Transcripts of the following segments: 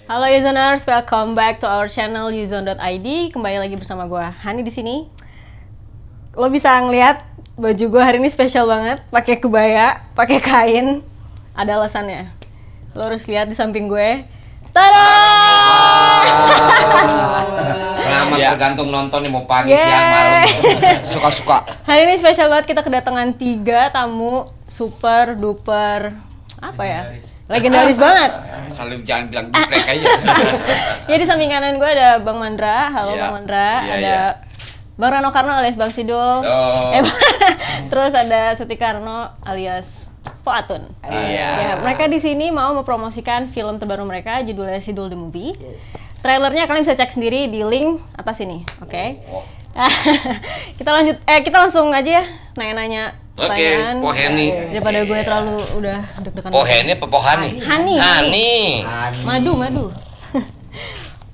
Halo Userners, welcome back to our channel Uzone.id. Kembali lagi bersama gue Hani di sini. Lo bisa ngeliat baju gue hari ini spesial banget, pakai kebaya, pakai kain. Ada alasannya. Lo harus lihat di samping gue. Tada! Selamat Ya. tergantung nonton nih mau pagi, siang, malam. Suka-suka. Hari ini spesial banget, kita kedatangan 3 tamu super duper apa ya? Legendaris banget. Selalu jangan bilang geprek aja. Ya di samping kanan gue ada Bang Mandra. Halo Iya. Bang Mandra. Iya, Ada iya. Bang Rano Karno alias Bang Sidul. Terus ada Suti Karno alias Poatun. Iya. Ya, mereka di sini mau mempromosikan film terbaru mereka, judulnya Sidul the Movie. Trailernya kalian bisa cek sendiri di link atas ini, oke? Kita langsung aja ya nanya-nanya pertanyaan. Oke, Poheni. Daripada gue terlalu udah deg-degan. Poheni apa Pohani? Hani. Hani. Madu.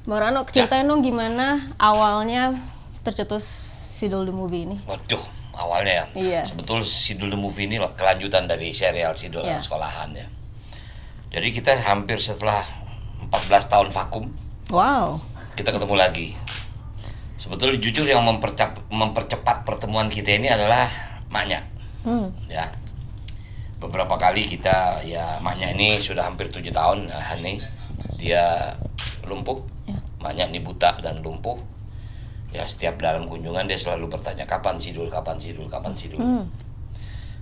Bang Rano, ceritain dong gimana awalnya tercetus Sidul the Movie ini. Waduh, awalnya ya. Iya. Sebetulnya Sidul the Movie ini kelanjutan dari serial Sidul Iya. sekolahan ya. Jadi kita hampir setelah 14 tahun vakum, Wow. kita ketemu lagi. Sebetulnya jujur yang mempercepat pertemuan kita ini adalah Maknya. Ya, beberapa kali kita ya Maknya ini sudah hampir 7 tahun. Hani dia lumpuh, Maknya ini buta dan lumpuh. Ya setiap dalam kunjungan dia selalu bertanya kapan Sidul.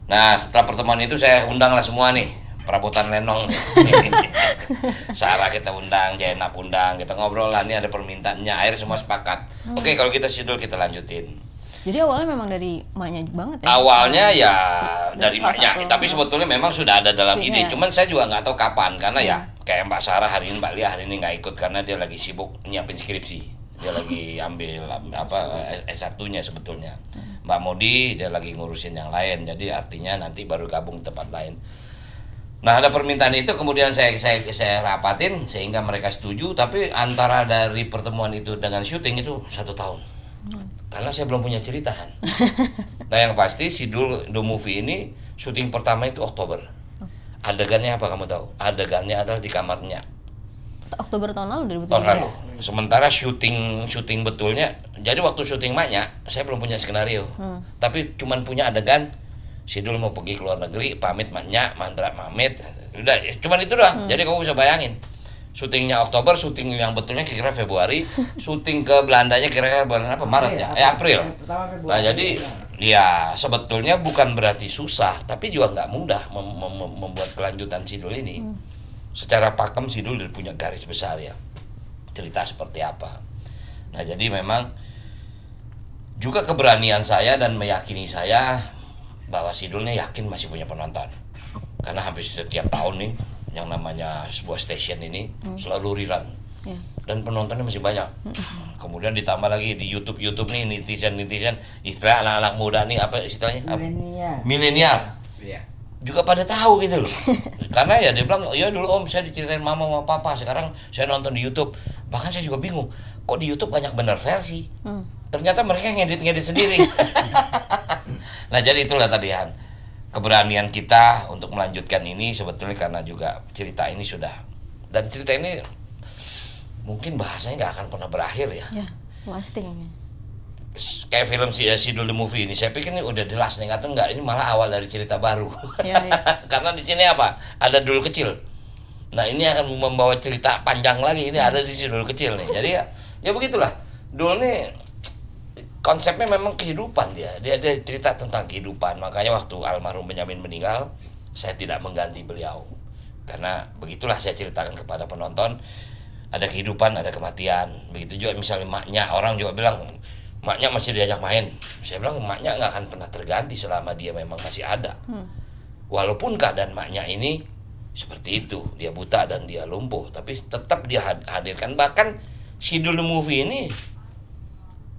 Nah setelah pertemuan itu saya undanglah semua nih perabotan lenong nih. Sarah kita undang, Jenap undang, kita ngobrol lah, nih ada permintaannya, akhirnya semua sepakat. Oke, kalau kita Sidul kita lanjutin. Jadi awalnya memang dari emaknya banget ya? Awalnya ya dari salah Maknya, satu. tapi sebetulnya memang sudah ada dalam ide. Iya. Cuman saya juga nggak tahu kapan, karena ya kayak Mbak Sarah hari ini, Mbak Lia hari ini nggak ikut karena dia lagi sibuk nyiapin skripsi. Dia lagi ambil S1-nya sebetulnya. Mbak Modi dia lagi ngurusin yang lain, jadi artinya nanti baru gabung di tempat lain. Nah ada permintaan itu kemudian saya rapatin sehingga mereka setuju, tapi antara dari pertemuan itu dengan syuting itu 1 tahun. Karena saya belum punya cerita kan. Nah yang pasti Sidul the Movie ini syuting pertama itu Oktober. Adegannya apa kamu tahu? Adegannya adalah di kamarnya Oktober tahun lalu 2017. tahun lalu. Sementara syuting betulnya, jadi waktu syuting Maknya saya belum punya skenario. Tapi cuman punya adegan Sidul mau pergi ke luar negeri, pamit Maknya, Mandra pamit. Udah, cuman itu doang. Jadi kamu bisa bayangin. Syutingnya Oktober, syuting yang betulnya kira-kira Februari, syuting ke Belandanya kira-kira bulan apa? Maret ya? April. Nah jadi ya sebetulnya bukan berarti susah, tapi juga nggak mudah membuat kelanjutan Sidul ini. Secara pakem Sidul udah punya garis besar ya, cerita seperti apa. Nah jadi memang juga keberanian saya dan meyakini saya bahwa Sidulnya yakin masih punya penonton. Karena hampir setiap tahun nih yang namanya sebuah stasiun ini selalu rerun. Ya. Dan penontonnya masih banyak. Kemudian ditambah lagi di YouTube nih netizen istilah anak-anak muda nih apa istilahnya? Milenial. Iya. Juga pada tahu gitu loh. Karena ya dia bilang, ya dulu om saya diceritain mama sama papa, sekarang saya nonton di YouTube. Bahkan saya juga bingung, kok di YouTube banyak benar versi. Ternyata mereka ngedit sendiri. Nah jadi itulah tadi Han, keberanian kita untuk melanjutkan ini sebetulnya karena juga cerita ini sudah, dan cerita ini mungkin bahasanya nggak akan pernah berakhir ya. Ya, lasting. Kayak film Sidul the Movie ini, saya pikir ini udah jelas nih, atau enggak, ini malah awal dari cerita baru. Ya. Karena di sini apa? Ada Dul kecil. Nah ini akan membawa cerita panjang lagi. Ini ada di Sidul kecil nih. Jadi ya begitulah. Dul nih konsepnya memang kehidupan dia cerita tentang kehidupan. Makanya waktu almarhum Benyamin meninggal, saya tidak mengganti beliau. Karena begitulah saya ceritakan kepada penonton. Ada kehidupan, ada kematian. Begitu juga misalnya Maknya, orang juga bilang Maknya masih diajak main. Saya bilang Maknya nggak akan pernah terganti selama dia memang masih ada. Walaupun keadaan Maknya ini seperti itu, dia buta dan dia lumpuh, tapi tetap dia hadirkan. Bahkan Sidul the Movie ini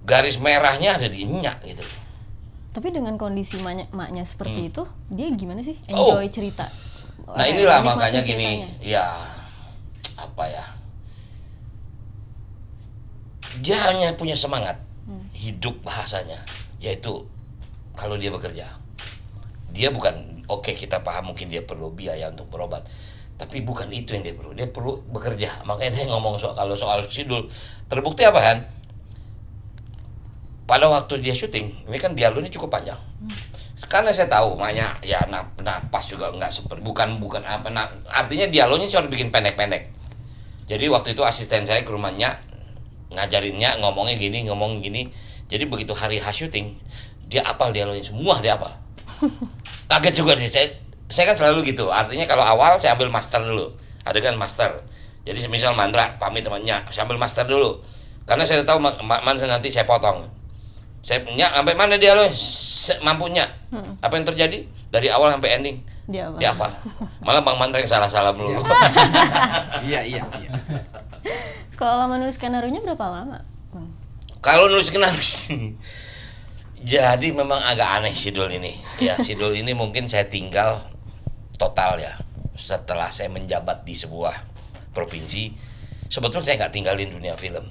garis merahnya ada di Nyak gitu. Tapi dengan kondisi maknya seperti itu, dia gimana sih enjoy cerita? Nah inilah Menikmati makanya gini, ceritanya. ya apa ya? Dia hanya punya semangat hidup bahasanya, yaitu kalau dia bekerja, dia bukan oke, kita paham mungkin dia perlu biaya untuk berobat, Tapi bukan itu yang dia perlu bekerja. Makanya dia ngomong kalau soal Sidul, terbukti apa kan? Pada waktu dia syuting, ini kan dialognya cukup panjang. Karena saya tahu maknya ya napas juga nggak seperti bukan apa artinya dialognya harus bikin pendek-pendek. Jadi waktu itu asisten saya ke rumahnya ngajarinnya ngomong gini. Jadi begitu hari H syuting, dia apal dialognya semua dia apal. Kaget juga sih saya kan selalu gitu. Artinya kalau awal saya ambil master dulu. Adegan master. Jadi misal Mandra pamit temannya, saya ambil master dulu. Karena saya tahu nanti saya potong. Saya sampai mana dia loh mampunya. Apa yang terjadi dari awal sampai ending dia hafal. Malah Bang Mandra yang salah-salah melulu. Iya. Kalau lama nulis skenario-nya berapa lama, Bang? Kalau nulis skenario jadi memang agak aneh Sidul ini. Ya Sidul ini mungkin saya tinggal total ya setelah saya menjabat di sebuah provinsi. Sebetulnya saya nggak tinggalin dunia film.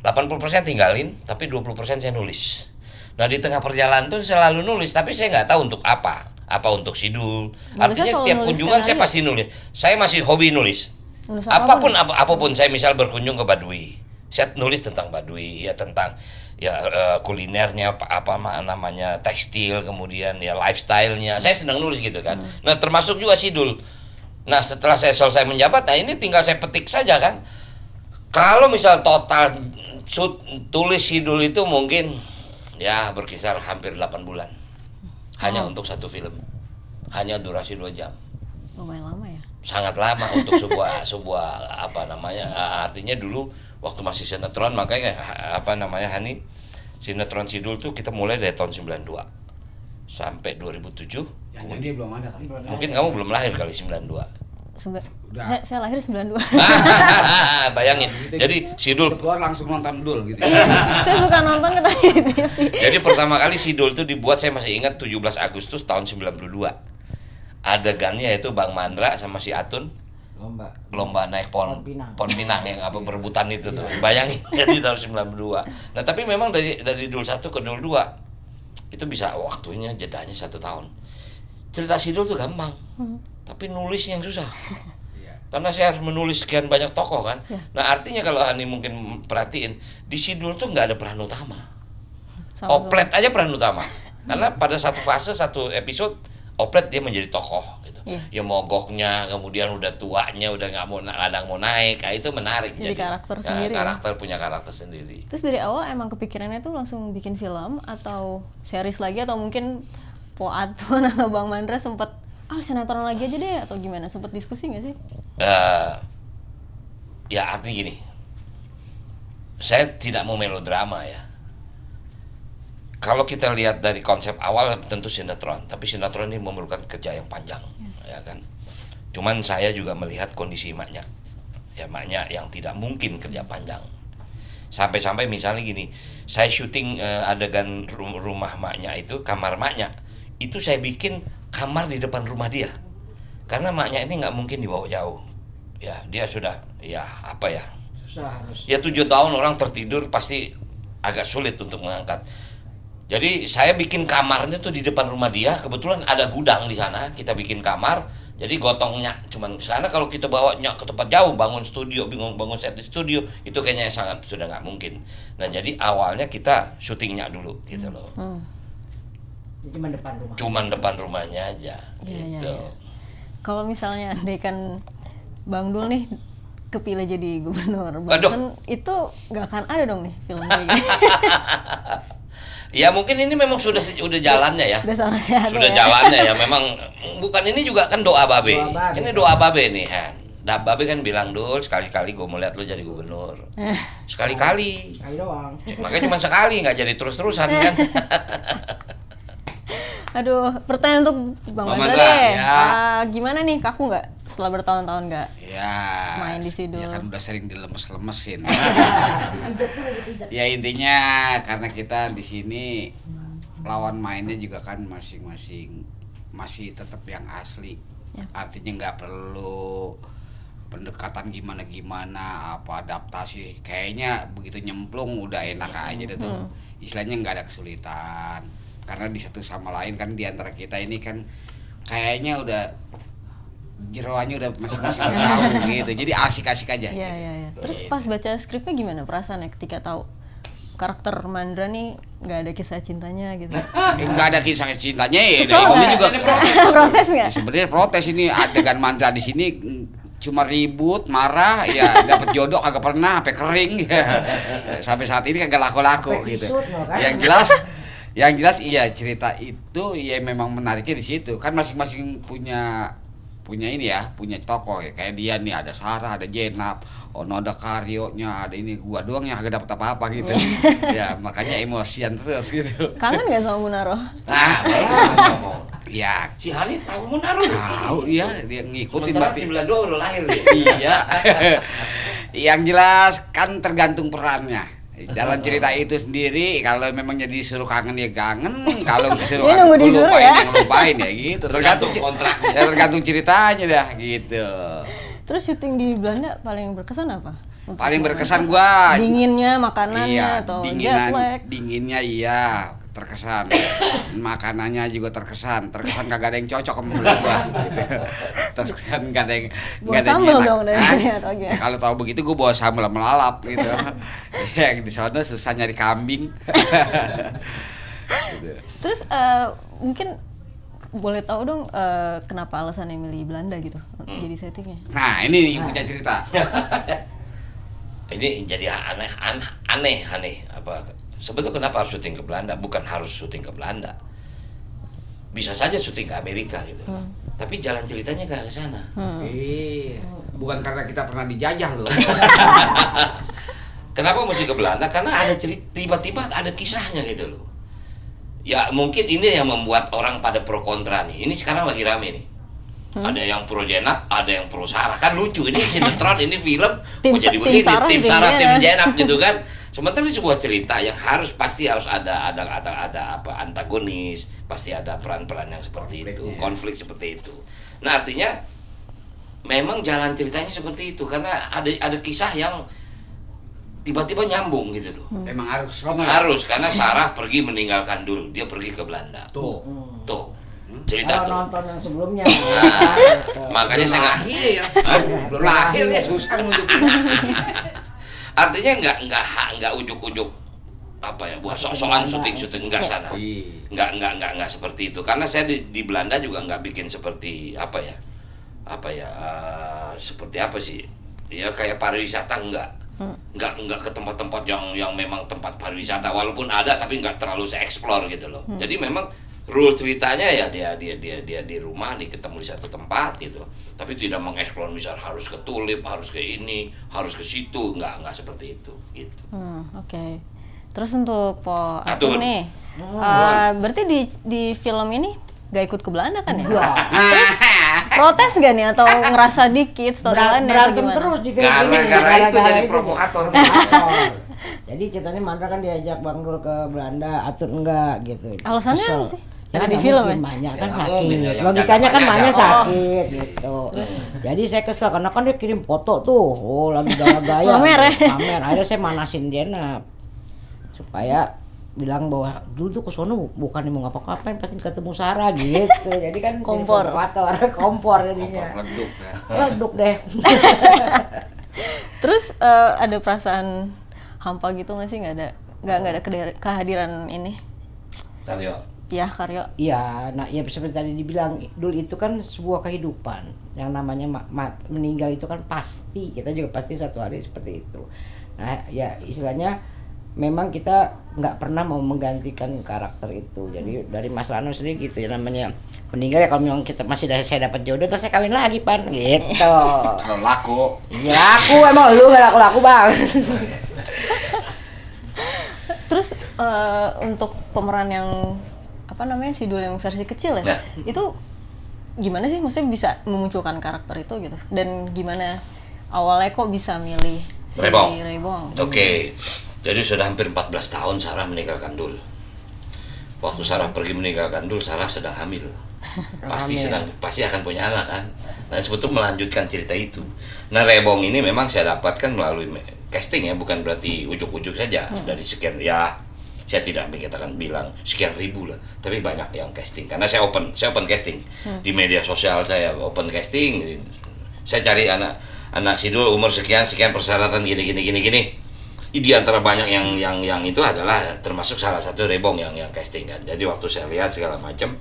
80% tinggalin, tapi 20% saya nulis. Nah di tengah perjalanan tuh selalu nulis, tapi saya nggak tahu untuk apa untuk Sidul. Artinya setiap kunjungan saya pasti nulis. Saya masih hobi nulis. Apapun saya misal berkunjung ke Baduy, saya nulis tentang Baduy, ya tentang kulinernya apa namanya tekstil, kemudian ya lifestyle-nya. Saya senang nulis gitu kan. Nah termasuk juga Sidul. Nah setelah saya selesai menjabat, nah ini tinggal saya petik saja kan. Kalau misal total tulis Sidul itu mungkin ya berkisar hampir 8 bulan. Hanya untuk satu film. Hanya durasi 2 jam. Lumayan lama ya? Sangat lama untuk sebuah apa namanya, artinya dulu waktu masih sinetron, makanya apa namanya Hani, sinetron Sidul tuh kita mulai dari tahun 92 sampai 2007. Dia belum ada kali. Mungkin kamu belum lahir kali 92. Saya lahir 92. Bayangin. Jadi Sidul keluar langsung nonton Dul gitu. Saya suka nonton katanya di TV. Jadi pertama kali Sidul itu dibuat, saya masih ingat 17 Agustus tahun 92. Adegannya itu Bang Mandra sama si Atun lomba naik pohon pinang yang apa berebutan itu tuh. Bayangin jadi tahun 92. Nah, tapi memang dari Dul 1 ke Dul 2 itu bisa waktunya jedanya 1 tahun. Cerita Sidul tuh gampang. Tapi nulis yang susah. Karena saya harus menulis sekian banyak tokoh kan. Nah, artinya kalau Hani mungkin perhatiin, di Sidul tuh nggak ada peran utama. Oplet aja peran utama. Karena pada satu fase, satu episode Oplet dia menjadi tokoh gitu. Ya mogoknya, kemudian udah tuanya, udah nggak mau naik, itu menarik. Jadi karakter sendiri. Punya karakter sendiri. Terus dari awal emang kepikirannya tuh langsung bikin film atau series lagi, atau mungkin Po Atun atau Bang Mandra sempat sinetron lagi aja deh atau gimana? Sempat diskusi nggak sih? Ya artinya gini, saya tidak mau melodrama ya. Kalau kita lihat dari konsep awal tentu sinetron, tapi sinetron ini memerlukan kerja yang panjang, ya kan. Cuman saya juga melihat kondisi maknya, ya maknya yang tidak mungkin kerja panjang. Sampai-sampai misalnya gini, saya syuting adegan rumah maknya itu, kamar maknya, itu saya bikin kamar di depan rumah dia, karena maknya ini nggak mungkin dibawa jauh. Ya dia sudah, ya apa ya, ya 7 tahun orang tertidur pasti agak sulit untuk mengangkat. Jadi saya bikin kamarnya tuh di depan rumah dia, kebetulan ada gudang di sana, kita bikin kamar. Jadi gotongnya cuman sana, kalau kita bawanya ke tempat jauh, bangun studio, bangun set di studio, itu kayaknya sangat sudah nggak mungkin. Nah jadi awalnya kita syutingnya dulu gitu loh. Cuman depan rumahnya aja gitu. Ya. Kalau misalnya andai kan Bang Dul nih kepilih jadi gubernur Banten, itu nggak akan ada dong nih film kayak gini. Ya mungkin ini memang sudah jalannya ya. Sudah jalannya ya. Memang bukan, ini juga kan doa babe. Ini doa babe nih kan. Babe kan bilang, Dul sekali-kali gue mau lihat lo jadi gubernur. Sekali-kali. Sekali doang. Makanya cuma sekali, nggak jadi terus-terusan kan. Aduh, pertanyaan untuk Bang Mandra deh. Ya. Gimana nih, kaku nggak setelah bertahun-tahun nggak main di Sidul? Ya kan udah sering dilemes-lemesin. Ya intinya karena kita di sini lawan mainnya juga kan masing-masing masih tetap yang asli. Ya. Artinya nggak perlu pendekatan gimana-gimana, apa adaptasi. Kayaknya begitu nyemplung udah enak aja deh tuh. Istilahnya nggak ada kesulitan. Karena di satu sama lain kan di antara kita ini kan kayaknya udah jeroannya udah masing-masing udah tahu gitu. Jadi asik-asik aja. Iya, iya, iya. Terus pas baca skripnya gimana perasaannya ketika tahu karakter Mandra nih nggak ada kisah cintanya gitu? Nggak ada kisah cintanya ya. Kesel Ini nggak? juga Protes nggak? sebenarnya protes ini adegan Mandra di sini cuma ribut, marah, ya dapat jodoh kagak pernah, sampai kering. Sampai saat ini kagak laku-laku gitu. Yang jelas iya cerita itu ya memang menariknya di situ. Kan masing-masing punya ini ya, punya tokoh ya. Kayak dia nih ada Sarah, ada Jenab, Ono ada Karyonya, ada ini gua doang yang kagak dapet apa-apa gitu. Ya makanya emosian terus gitu. Kangen nggak sama Munaro? Nah, baru ngomong. Ya Si Hani tahu Munaro. tahu ya dia ngikutin Sementara berarti. 92 baru lahir dia. Iya. Yang jelas kan tergantung perannya. Dalam cerita itu sendiri kalau memang jadi disuruh kangen ya kangen, kalau disuruh Dia nunggu disuruh lupain ya? lupain ya gitu. Tergantung kontraknya. Ya, tergantung ceritanya dah gitu. Terus syuting di Belanda paling berkesan apa? Untuk Paling Bang berkesan Mandra? gua Dinginnya, makanannya iya, atau jet lag? dinginnya iya terkesan. Makanannya juga terkesan kagak ada yang cocok sama mulut gua gitu. Terkesan gak ada yang Bawa nggak ada yang sambal enak. dong dari Hah? sini atau gimana? Ya, kalau tahu begitu gua bawa sambal sama lalap gitu. Ya di sana susah nyari kambing. Gitu. Terus mungkin boleh tahu dong kenapa alasannya milih Belanda gitu untuk jadi settingnya? Nah, ini yang punya cerita. Ini jadi aneh apa sebetulnya kenapa harus syuting ke Belanda? Bukan harus syuting ke Belanda, bisa saja syuting ke Amerika gitu. Tapi jalan ceritanya nggak ke sana. Bukan karena kita pernah dijajah loh. Kenapa mesti ke Belanda? Karena ada tiba-tiba ada kisahnya gitu loh. Ya mungkin ini yang membuat orang pada pro kontra nih. Ini sekarang lagi rame nih. Ada yang pro Jenab, ada yang pro Sarah. Kan lucu ini sinetron, ini film. Tim Kok jadi Tim begini, Sarah, tim tim Sarah, tim Jenab. Jenab gitu kan. Sementara ini sebuah cerita yang pasti harus ada apa antagonis, pasti ada peran-peran yang seperti itu, konflik seperti itu. Nah artinya memang jalan ceritanya seperti itu karena ada kisah yang tiba-tiba nyambung gitu loh. Memang harus Harus karena Sarah pergi meninggalkan dulu, dia pergi ke Belanda. Tuh cerita tuh. Nonton yang sebelumnya. Makanya saya nggak. lahir ya. Belum lahir ya susah nunjukin. Artinya nggak ujuk-ujuk apa ya buat sok-sokan syuting enggak sana. Nggak seperti itu. Karena saya di Belanda juga nggak bikin seperti seperti apa sih? Ya kayak pariwisata nggak ke tempat-tempat yang memang tempat pariwisata walaupun ada tapi nggak terlalu saya explore gitu loh. Jadi memang rule ceritanya ya dia di rumah ketemu di satu tempat gitu. Tapi tidak mengeksplor misal harus ke Tulip, harus ke ini, harus ke situ, nggak seperti itu gitu. Oke. Terus untuk Po Atun. Atun nih, berarti di film ini gak ikut ke Belanda kan ya? Enggak. Protes gak nih atau ngerasa dikit storyline atau Berantem gimana? terus di film ini. Gara-gara itu jadi itu. provokator. Jadi ceritanya Mandra kan diajak Bang Dul ke Belanda, Atun enggak gitu. Alasannya Kesel. apa sih? Ya Yang kan di film ya? Banyak kan Ya, sakit. mungkin ya, yang Logikanya kan jaga banyak banyak. sakit gitu. Jadi saya kesel karena kan dia kirim foto tuh. Oh, lagi gaya-gaya. Pamer ya? Pamer. Akhirnya saya manasin Jenab supaya bilang bahwa dulu tuh ke sono bukan mau ngapa-ngapain, pasti ketemu Sarah gitu. Jadi kan Kompor. kompor jadinya. Leduk ya. Reduk deh. Terus ada perasaan hampa gitu nggak sih? Nggak ada kehadiran ini? Karyo. Ya Karyo. Iya, nah ya seperti tadi dibilang, dulu itu kan sebuah kehidupan. Yang namanya meninggal itu kan pasti, kita juga pasti satu hari seperti itu. Nah ya istilahnya memang kita nggak pernah mau menggantikan karakter itu. Jadi dari Mas Rano sendiri gitu ya, namanya meninggal ya kalau memang kita masih saya dapat jodoh terus saya kawin lagi Pan gitu. Kalau laku. Ya aku emang lu gak laku-laku Bang. Terus untuk pemeran yang apa namanya Sidul yang versi kecil ya, Nah. itu gimana sih? Maksudnya bisa memunculkan karakter itu gitu? Dan gimana awalnya kok bisa milih si Rebong? Oke. Jadi sudah hampir 14 tahun Sarah meninggalkan Dul. Waktu Sarah pergi meninggalkan Dul, Sarah sedang hamil. Pasti akan punya anak kan. Nah, sebetulnya melanjutkan cerita itu. Nah, Rebong ini memang saya dapatkan melalui casting ya, bukan berarti ujuk-ujuk saja dari sekian ya. Saya tidak akan bilang sekian ribu lah, tapi banyak yang casting karena saya open casting di media sosial, saya open casting. Saya cari anak Sidul umur sekian persyaratan gini. Di antara banyak yang itu adalah termasuk salah satu Rebong yang casting kan. Jadi waktu saya lihat segala macam,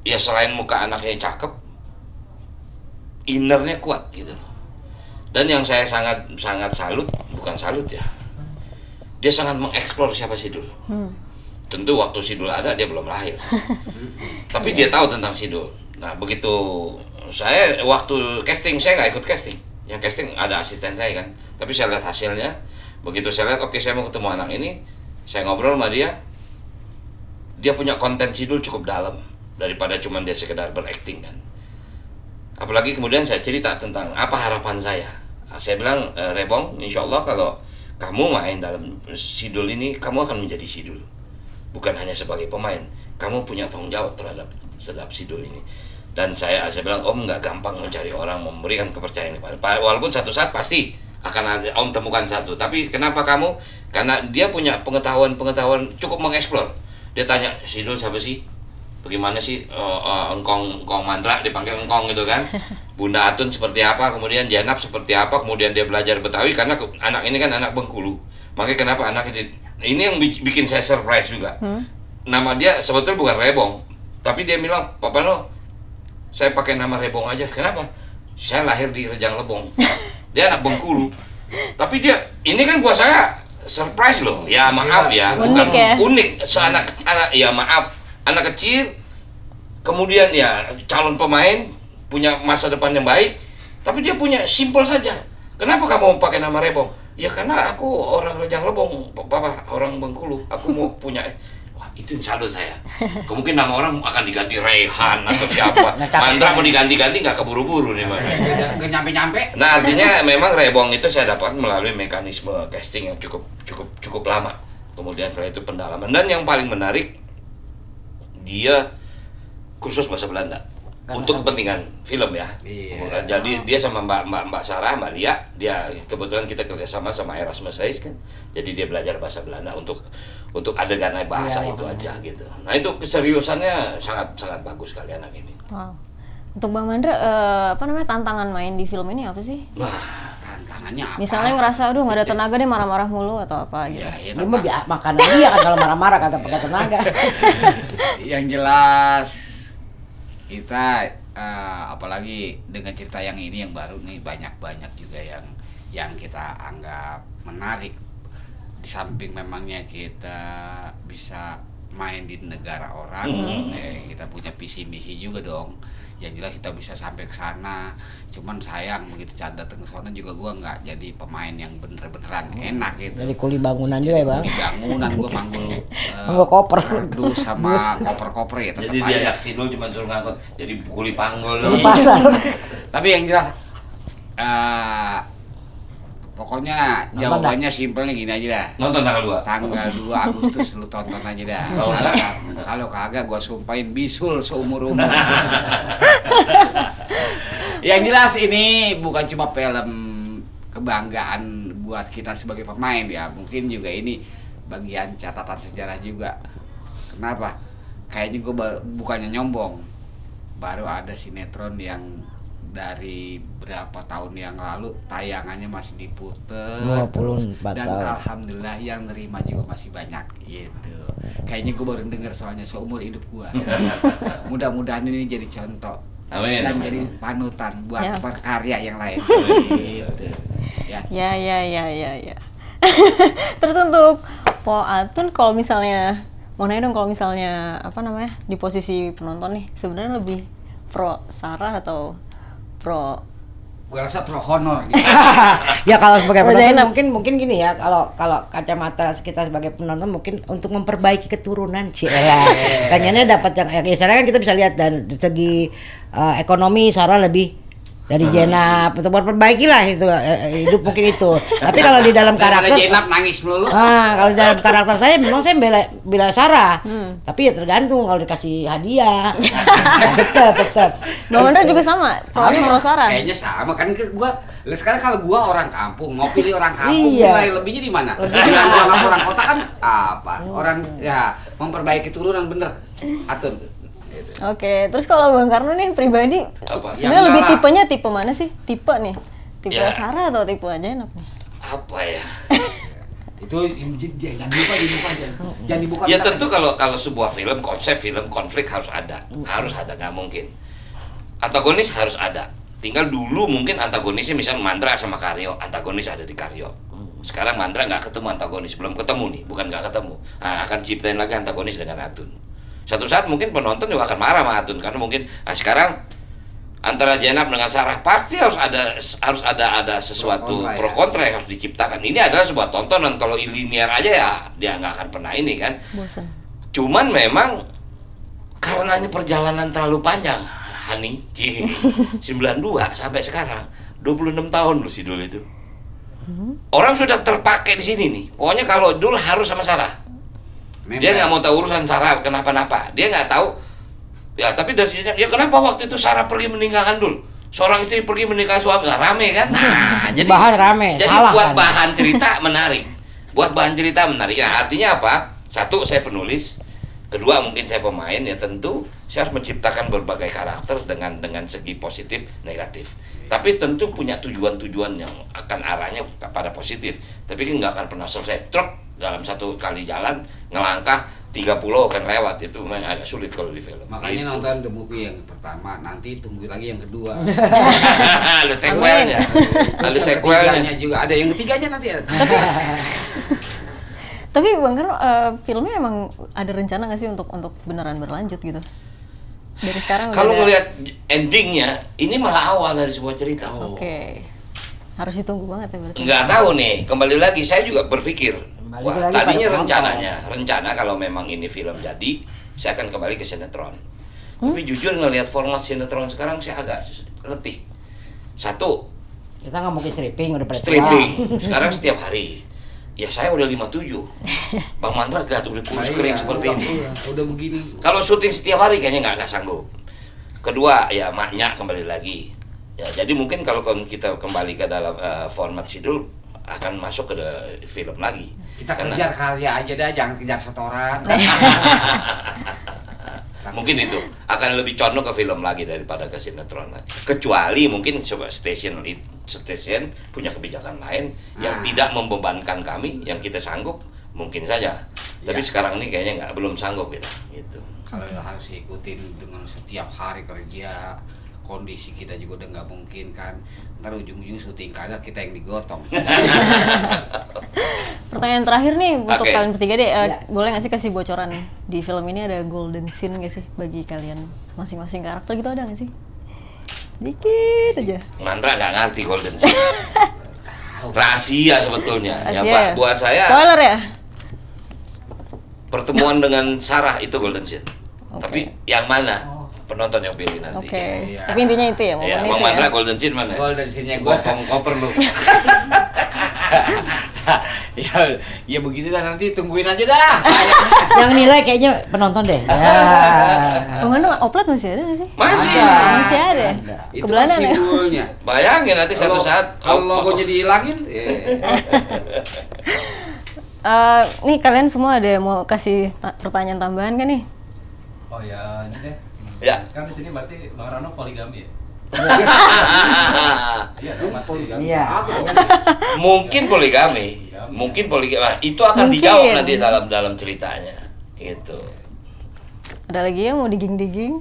ya selain muka anaknya cakep, innernya kuat gitu. Dan yang saya sangat salut, bukan salut ya, dia sangat mengeksplor siapa Sidul. Tentu waktu Sidul ada dia belum lahir, tapi dia tahu tentang Sidul. Nah begitu saya waktu casting, saya nggak ikut casting, yang casting ada asisten saya kan. Tapi saya lihat hasilnya, begitu saya lihat oke, saya mau ketemu anak ini, saya ngobrol sama dia punya konten Sidul cukup dalam daripada cuma dia sekedar berakting kan. Apalagi kemudian saya cerita tentang apa harapan saya. Saya bilang, Rebong, insya Allah kalau kamu main dalam Sidul ini, kamu akan menjadi Sidul. Bukan hanya sebagai pemain, kamu punya tanggung jawab terhadap Sidul ini. Dan saya bilang, Om nggak gampang mencari orang memberikan kepercayaan kepada. Walaupun satu saat pasti akan ada Om temukan satu. Tapi kenapa kamu? Karena dia punya pengetahuan cukup mengeksplor. Dia tanya, Sidul siapa sih? Bagaimana sih engkong mantra dipanggil engkong gitu kan? Bunda Atun seperti apa, kemudian Janab seperti apa, kemudian dia belajar Betawi karena anak ini kan anak Bengkulu. Makanya kenapa anak ini yang bikin saya surprise juga. Nama dia sebetulnya bukan Rebong, tapi dia bilang, Papa lo, saya pakai nama Rebong aja. Kenapa? Saya lahir di Rejang Lebong. Dia anak Bengkulu. Tapi dia ini kan buat saya surprise loh. Ya maaf ya, bukan unik. Seanak ya maaf, anak kecil kemudian ya calon pemain, punya masa depan yang baik, tapi dia punya simpel saja. Kenapa kamu pakai nama Rebong? Ya karena aku orang Rejang Lebong, Papa orang Bengkulu. Aku mau punya. Wah itu salut saya. Kemungkin nama orang akan diganti Rehan atau siapa. Mantra mau diganti-ganti nggak keburu-buru nih Mas. Nggak nyampe-nyampe. Nah artinya memang Rebong itu saya dapat melalui mekanisme casting yang cukup lama. Kemudian setelah itu pendalaman, dan yang paling menarik, dia kursus bahasa Belanda untuk kepentingan film ya. Iya. Jadi dia sama Mbak Sarah, Mbak Lia, dia kebetulan kita kerjasama sama Erasmus Reis kan. Jadi dia belajar bahasa Belanda untuk adegan bahasa itu aja gitu. Nah itu keseriusannya sangat bagus sekali anak ini. Wow. Untuk Bang Mandra, tantangan main di film ini apa sih? Wah, tantangannya apa? Misalnya ngerasa, aduh nggak ada tenaga deh, marah-marah mulu atau apa gitu. Ya, Ini mah makan dia kan kalau marah-marah kata pakai tenaga. Yang jelas kita apalagi dengan cerita yang ini yang baru nih, banyak juga yang kita anggap menarik. Di samping memangnya kita bisa main di negara orang, kita punya visi misi juga dong. Yang jelas kita bisa sampai ke sana. Cuman sayang begitu datang ke sana juga gua nggak jadi pemain yang beneran enak gitu. Jadi kuli bangunan juga ya Bang. Kuli bangunan gua manggul Manggul koper. kardus sama koper ya tetap jadi dia aja. Sidul cuma suruh ngangkut, jadi kuli panggul. Di pasar. Tapi yang jelas pokoknya jawabannya simpelnya gini aja dah. Nonton tanggal 2. Tanggal 2 Agustus lu tonton aja dah. Kalau kagak gua sumpahin bisul seumur-umur. Yang jelas ini bukan cuma film kebanggaan buat kita sebagai pemain ya. Mungkin juga ini bagian catatan sejarah juga. Kenapa? Kayaknya gua bukannya nyombong. Baru ada sinetron yang dari berapa tahun yang lalu tayangannya masih diputer 24 dan tahun. alhamdulillah yang nerima juga masih banyak gitu. Kayaknya gue baru denger soalnya seumur hidup gue. Mudah-mudahan ini jadi contoh. Amin. Dan jadi panutan buat Ya. perkarya yang lain gitu. Ya. Ya. Terus untuk Po Atun, kalau misalnya mau nanya dong, kalau misalnya di posisi penonton nih, sebenarnya lebih pro Sarah atau pro? Gue rasa pro honor gitu. Ya kalau sebagai Pro penonton Zainab. mungkin gini ya, kalau kacamata kita sebagai penonton mungkin untuk memperbaiki keturunan Cila. Pengennya dapat yang Sarah kan kita bisa lihat dari segi ekonomi Sarah lebih dari Jenap untuk memperbaiki lah itu hidup mungkin itu. Tapi kalau di dalam Daripada karakter, Jenap nangis melulu. kalau di dalam karakter saya memang saya bela Sarah. Tapi ya tergantung kalau dikasih hadiah. tetap. Bang Mandra juga sama, soalnya Pro Sarah. Kayaknya sama kan gua. Sekarang kalau gua orang kampung, mau pilih orang kampung, Iya. nilai lebihnya di mana? Dengan gua orang kota kan apa? Orang ya memperbaiki turunan bener. Atur. Oke, terus kalau Bang Karno nih pribadi, Apa? sebenarnya Yang lebih galak. tipenya tipe mana sih? Tipe nih, tipe Ya. Sarah atau tipe Jenap nih? Apa ya? Itu jangan dibuka. Ya tentu kalau sebuah film, konsep film konflik harus ada, nggak mungkin. Antagonis harus ada. Tinggal dulu mungkin antagonisnya misal Mandra sama Karyo, antagonis ada di Karyo. Sekarang Mandra nggak ketemu antagonis, belum ketemu nih, bukan nggak ketemu. Nah, akan ciptain lagi antagonis dengan Atun. Suatu saat mungkin penonton juga akan marah sama Atun karena mungkin sekarang antara Jenap dengan Sarah pasti harus ada sesuatu pro kontra yang harus diciptakan. Ini adalah sebuah tontonan, kalau linear aja ya dia nggak akan pernah ini kan. Bosen. Cuman memang karena ini perjalanan terlalu panjang, Hani, 92 sampai sekarang 26 tahun loh si Dul itu. Orang sudah terpakai di sini nih. Pokoknya kalau Dul harus sama Sarah. Dia nggak mau tahu urusan Sarah kenapa-napa. Dia nggak tahu. Ya tapi dari sini, ya kenapa waktu itu Sarah pergi meninggalkan Dul? Seorang istri pergi meninggalkan suami, nah, rame kan? Nah, jadi Bahan rame, Jadi salah buat kan? bahan cerita menarik. Buat bahan cerita menarik. Ya, artinya apa? Satu, saya penulis. Kedua, mungkin saya pemain. Ya tentu saya harus menciptakan berbagai karakter dengan segi positif, negatif. Tapi tentu punya tujuan-tujuan yang akan arahnya pada positif. Tapi kan nggak akan pernah selesai. Truk dalam satu kali jalan ngelangkah 30 akan lewat, itu memang agak sulit kalau di film. Makanya Gitu. nonton The Movie yang pertama, nanti tunggu lagi yang kedua. Ada sequelnya. Ada sequelnya. Ketiganya juga ada, yang ketiganya nanti ada. Tapi Bang Karno, filmnya emang ada rencana nggak sih untuk beneran berlanjut gitu? Dari sekarang udah Kalau ada- ngelihat endingnya, ini malah awal dari sebuah cerita. Oke. Harus ditunggu banget ya berarti. Nggak tahu nih, kembali lagi saya juga berpikir. Kembali Wah, lagi tadinya pada rencana kalau memang ini film jadi, saya akan kembali ke sinetron. Tapi jujur ngelihat format sinetron sekarang saya agak letih. Satu, Kita nggak mungkin stripping udah pada tua. stripping. Sekarang setiap hari. Ya saya udah 57. Bang Mandra lihat udah kurus kering seperti ini. Udah begini. Kalau syuting setiap hari kayaknya nggak sanggup. Kedua, ya maknya kembali lagi. Ya, jadi mungkin kalau kita kembali ke dalam format Sidul akan masuk ke film lagi. Kita Karena- kejar karya aja dah, jangan kejar setoran. Mungkin itu akan lebih condong ke film lagi daripada ke sinetron lagi. Kecuali mungkin coba stasiun punya kebijakan lain yang tidak membebankan kami, yang kita sanggup mungkin saja. Tapi Ya. sekarang ini kayaknya belum sanggup gitu. Kalau harus ikutin dengan setiap hari kerja, kondisi kita juga udah nggak mungkin kan. Ntar ujung-ujung syuting kagak, kita yang digotong. Pertanyaan terakhir nih untuk Oke. kalian bertiga deh, Ya. boleh nggak sih kasih bocoran di film ini ada golden scene nggak sih bagi kalian masing-masing karakter gitu, ada nggak sih? Dikit aja. Mandra nggak ngerti golden scene. Rahasia sebetulnya. Ya, Rahasia Pak, ya? buat saya Spoiler ya? pertemuan dengan Sarah itu golden scene. Oke. Tapi yang mana? Penonton yang pilih nanti. Oke. Iya. Tapi intinya itu ya, momen Ya, itu Bang ya. Mandra golden scene mana? Golden scene-nya Gua gua koper lu. ya begitulah, nanti tungguin aja dah. Yang nilai kayaknya penonton deh. Ya. Bang Mandra, oplet masih ada nggak sih? Masih. Masih ada. Itu Kebelanan kan ya? simbolnya. Bayangin nanti satu saat kalau logonya dihilangin, Nih kalian semua ada mau kasih pertanyaan tambahan kan nih? Oh ya, ini deh. Ya. Kan di sini berarti Bang Rano poligami ya? Iya, dong, Mas. Iya. Mungkin poligami. Mungkin poligami. Itu akan Mungkin. dijawab nanti dalam ceritanya. Gitu. Ada lagi ya mau digging-digging?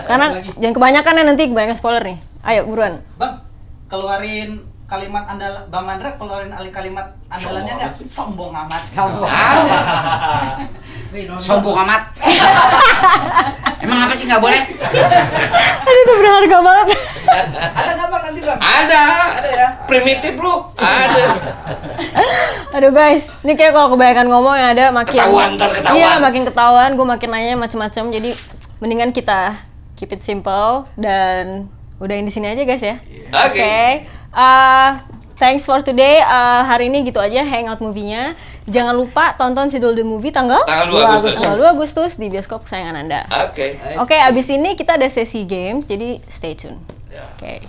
Karena jangan kebanyakan ya, nanti kebanyakan spoiler nih. Ayo buruan. Bang, keluarin kalimat andal Bang Mandra, keluarin kalimat andalannya nggak? Sombong amat. sombong amat. Emang apa sih nggak boleh? Aduh itu berharga banget. Ada nggak Bang nanti Bang? Ada. Ada ya? Primitif lu. Ada. Aduh guys, ini kayak kalau kebanyakan ngomong yang ada makin Ketahuan, ntar ketahuan. Iya, makin ketahuan, gue makin nanya macam-macam. Jadi mendingan kita keep it simple dan udahin di sini aja guys ya. Oke. Oke. Thanks for today. Hari ini gitu aja hangout movie-nya. Jangan lupa tonton Sidul the Movie tanggal Tanggal 2 Agustus. tanggal 2 Agustus di bioskop kesayangan Anda. Oke. Oke, abis ini kita ada sesi games, jadi stay tune. Ya. Oke.